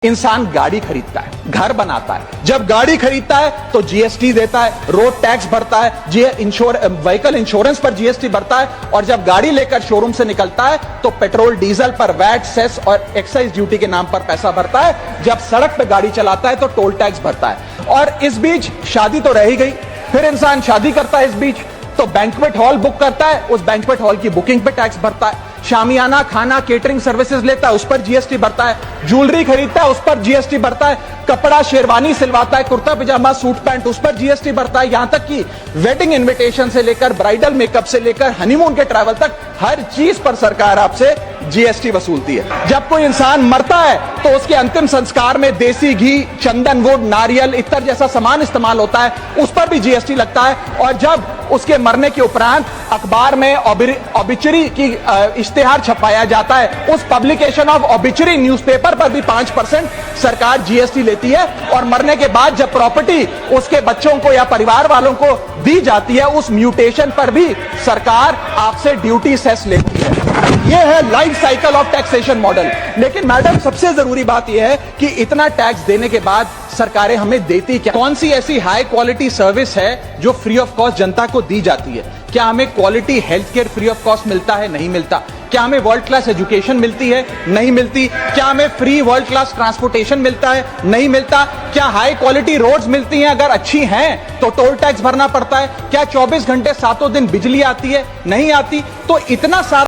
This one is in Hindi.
इंसान गाड़ी खरीदता है, घर बनाता है। जब गाड़ी खरीदता है तो जीएसटी देता है, रोड टैक्स भरता है, व्हीकल इंश्योरेंस पर जीएसटी भरता है, और जब गाड़ी लेकर शोरूम से निकलता है तो पेट्रोल डीजल पर वैट, सेस और एक्साइज ड्यूटी के नाम पर पैसा भरता है। जब सड़क पर गाड़ी चलाता है तो टोल टैक्स भरता है। और इस बीच शादी तो रह ही गई, फिर इंसान शादी करता है, इस बीच तो बैंक्वेट हॉल बुक करता है, उस बैंक्वेट हॉल की बुकिंग पे टैक्स भरता है। शामियाना, खाना, केटरिंग सर्विसेज लेता है, उस पर जीएसटी भरता है। ज्वेलरी खरीदता है, उस पर जीएसटी भरता है। कपड़ा, शेरवानी सिलवाता है, कुर्ता पजामा, सूट पैंट, उस पर जीएसटी भरता है। यहां तक कि वेडिंग इनविटेशन से लेकर ब्राइडल मेकअप से लेकर हनीमून के ट्रैवल तक हर चीज पर सरकार आपसे जीएसटी वसूलती है। जब कोई इंसान मरता है तो उसके अंतिम संस्कार में देसी घी, चंदन वुड, नारियल, इत्तर जैसा सामान इस्तेमाल होता है, उस पर भी जीएसटी लगता है। और जब उसके मरने के उपरांत अखबार में ऑबिचरी की इश्तेहार छपाया जाता है, उस पब्लिकेशन ऑफ ऑबिचरी न्यूज़पेपर पर भी 5% सरकार जीएसटी लेती है। और मरने के बाद जब प्रॉपर्टी उसके बच्चों को या परिवार वालों को दी जाती है, उस म्यूटेशन पर भी सरकार आपसे ड्यूटी सेस लेती है। यह है life cycle of taxation model. लेकिन मैडम, सबसे जरूरी बात यह है कि इतना टैक्स देने के बाद सरकारें हमें देती क्या? कौन सी ऐसी हाई क्वालिटी सर्विस है जो फ्री ऑफ कॉस्ट जनता को दी जाती है? क्या हमें quality health care free of cost मिलता है? नहीं मिलता। क्या हमें वर्ल्ड क्लास एजुकेशन मिलती है? नहीं मिलती। क्या हमें फ्री वर्ल्ड क्लास ट्रांसपोर्टेशन मिलता है? नहीं मिलता। क्या हाई क्वालिटी रोड्स मिलती हैं? अगर अच्छी हैं तो टोल टैक्स भरना पड़ता है। क्या 24 घंटे 7 दिन बिजली आती है? नहीं आती। तो इतना सारा